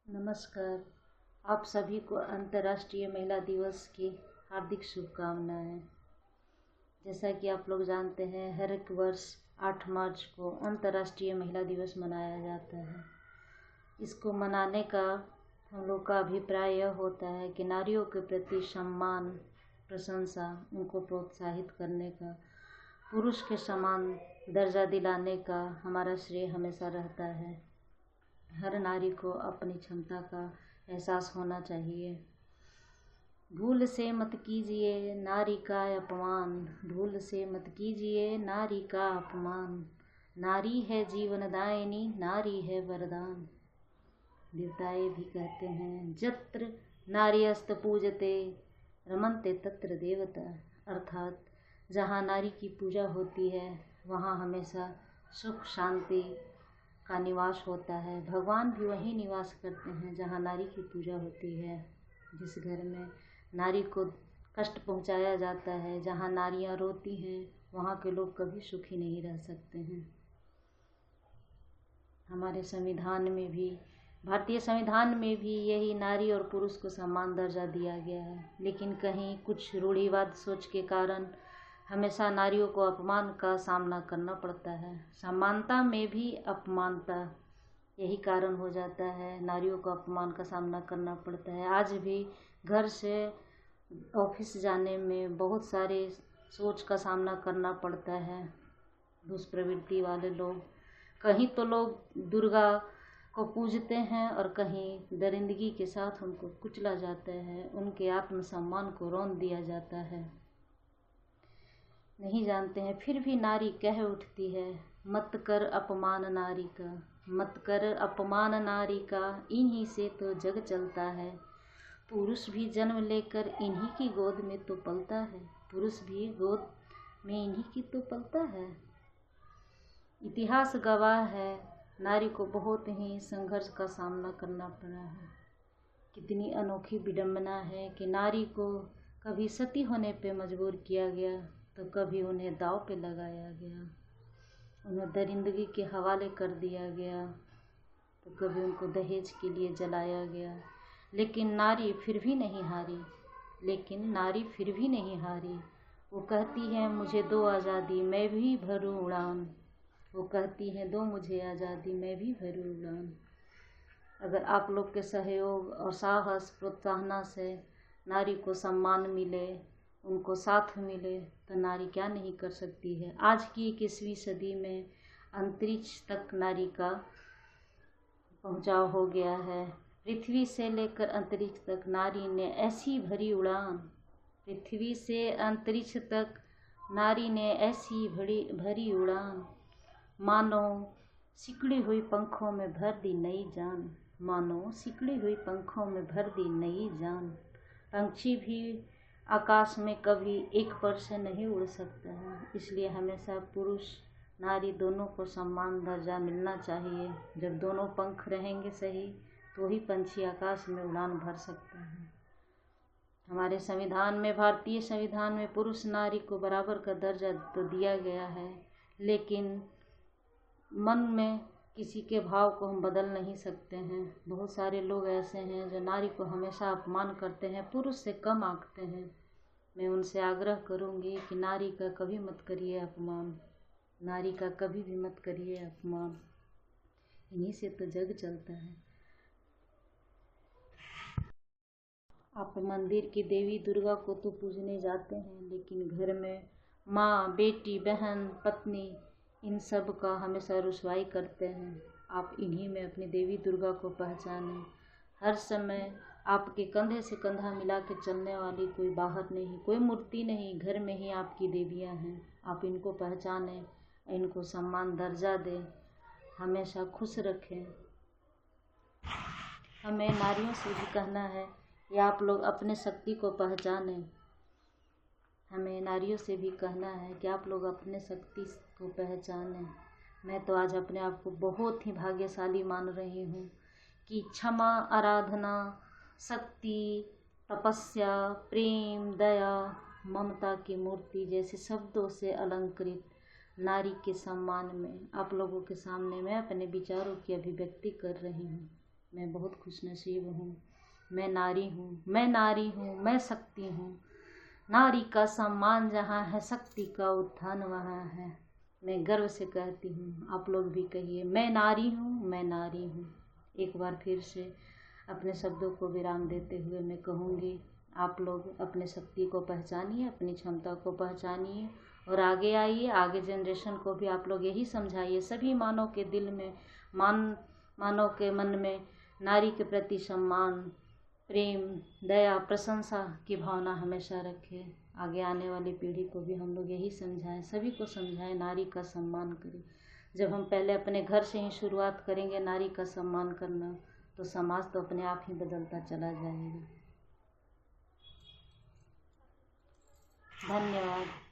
नमस्कार। आप सभी को अंतर्राष्ट्रीय महिला दिवस की हार्दिक शुभकामनाएं। जैसा कि आप लोग जानते हैं, हर एक वर्ष 8 मार्च को अंतर्राष्ट्रीय महिला दिवस मनाया जाता है। इसको मनाने का हम लोग का अभिप्राय यह होता है कि नारियों के प्रति सम्मान, प्रशंसा, उनको प्रोत्साहित करने का, पुरुष के समान दर्जा दिलाने का हमारा श्रेय हमेशा रहता है। हर नारी को अपनी क्षमता का एहसास होना चाहिए। भूल से मत कीजिए नारी का अपमान, भूल से मत कीजिए नारी का अपमान। नारी है जीवनदायिनी, नारी है वरदान। देवताएं भी कहते हैं, जत्र नार्यस्त पूजते रमन्ते तत्र देवता। अर्थात जहाँ नारी की पूजा होती है वहाँ हमेशा सुख शांति का निवास होता है। भगवान भी वहीं निवास करते हैं जहाँ नारी की पूजा होती है। जिस घर में नारी को कष्ट पहुँचाया जाता है, जहाँ नारियाँ रोती हैं, वहाँ के लोग कभी सुखी नहीं रह सकते हैं। हमारे संविधान में भी, भारतीय संविधान में भी यही नारी और पुरुष को समान दर्जा दिया गया है। लेकिन कहीं कुछ रूढ़िवाद सोच के कारण हमेशा नारियों को अपमान का सामना करना पड़ता है। समानता में भी अपमानता, यही कारण हो जाता है। नारियों को अपमान का सामना करना पड़ता है। आज भी घर से ऑफिस जाने में बहुत सारे सोच का सामना करना पड़ता है। दुष्प्रवृत्ति वाले लोग, कहीं तो लोग दुर्गा को पूजते हैं और कहीं दरिंदगी के साथ उनको कुचला जाता है, उनके आत्मसम्मान को रौंद दिया जाता है। नहीं जानते हैं, फिर भी नारी कह उठती है, मत कर अपमान नारी का, मत कर अपमान नारी का, इन्हीं से तो जग चलता है। पुरुष भी जन्म लेकर इन्हीं की गोद में तो पलता है, पुरुष भी गोद में इन्हीं की तो पलता है। इतिहास गवाह है, नारी को बहुत ही संघर्ष का सामना करना पड़ा है। कितनी अनोखी विडंबना है कि नारी को कभी सती होने पे मजबूर किया गया, तो कभी उन्हें दांव पे लगाया गया, उन्हें दरिंदगी के हवाले कर दिया गया, तो कभी उनको दहेज के लिए जलाया गया। लेकिन नारी फिर भी नहीं हारी, लेकिन नारी फिर भी नहीं हारी। वो कहती है, मुझे दो आज़ादी मैं भी भरूं उड़ान। वो कहती है, दो मुझे आज़ादी मैं भी भरूं उड़ान। अगर आप लोग के सहयोग और साहस प्रोत्साहन से नारी को सम्मान मिले, उनको साथ मिले, तो नारी क्या नहीं कर सकती है। आज की 21वीं सदी में अंतरिक्ष तक नारी का पहुंचाव हो गया है। पृथ्वी से लेकर अंतरिक्ष तक नारी ने ऐसी भरी उड़ान, पृथ्वी से अंतरिक्ष तक नारी ने ऐसी भरी उड़ान, मानो सिकड़ी हुई पंखों में भर दी नई जान, मानो सिकड़ी हुई पंखों में भर दी नई जान। पंछी भी आकाश में कभी एक पर से नहीं उड़ सकता है, इसलिए हमेशा पुरुष नारी दोनों को समान दर्जा मिलना चाहिए। जब दोनों पंख रहेंगे सही, तो ही पंछी आकाश में उड़ान भर सकता है। हमारे संविधान में, भारतीय संविधान में पुरुष नारी को बराबर का दर्जा तो दिया गया है, लेकिन मन में किसी के भाव को हम बदल नहीं सकते हैं। बहुत सारे लोग ऐसे हैं जो नारी को हमेशा अपमान करते हैं, पुरुष से कम आंकते हैं। मैं उनसे आग्रह करूंगी कि नारी का कभी मत करिए अपमान, नारी का कभी भी मत करिए अपमान, इन्हीं से तो जग चलता है। आप मंदिर की देवी दुर्गा को तो पूजने जाते हैं, लेकिन घर में माँ, बेटी, बहन, पत्नी, इन सब का हमेशा रुसवाई करते हैं। आप इन्हीं में अपनी देवी दुर्गा को पहचानें। हर समय आपके कंधे से कंधा मिला के चलने वाली कोई बाहर नहीं, कोई मूर्ति नहीं, घर में ही आपकी देवियाँ हैं। आप इनको पहचानें, इनको सम्मान दर्जा दें, हमेशा खुश रखें। हमें नारियों से भी कहना है कि आप लोग अपने शक्ति को पहचानें। हमें नारियों से भी कहना है कि आप लोग अपने शक्ति को पहचानें। मैं तो आज अपने आप को बहुत ही भाग्यशाली मान रही हूँ कि क्षमा, आराधना, शक्ति, तपस्या, प्रेम, दया, ममता की मूर्ति जैसे शब्दों से अलंकृत नारी के सम्मान में आप लोगों के सामने मैं अपने विचारों की अभिव्यक्ति कर रही हूँ। मैं बहुत खुशनसीब हूँ। मैं नारी हूँ, मैं नारी हूँ, मैं शक्ति हूँ। नारी का सम्मान जहाँ है, शक्ति का उत्थान वहाँ है। मैं गर्व से कहती हूँ, आप लोग भी कहिए, मैं नारी हूँ, मैं नारी हूँ। एक बार फिर से अपने शब्दों को विराम देते हुए मैं कहूँगी, आप लोग अपने शक्ति को पहचानिए, अपनी क्षमता को पहचानिए और आगे आइए। आगे जनरेशन को भी आप लोग यही समझाइए। सभी मानव के दिल में, मानव के मन में नारी के प्रति सम्मान, प्रेम, दया, प्रशंसा की भावना हमेशा रखें। आगे आने वाली पीढ़ी को भी हम लोग यही समझाएं, सभी को समझाएं, नारी का सम्मान करें। जब हम पहले अपने घर से ही शुरुआत करेंगे नारी का सम्मान करना, तो समाज तो अपने आप ही बदलता चला जाएगा। धन्यवाद।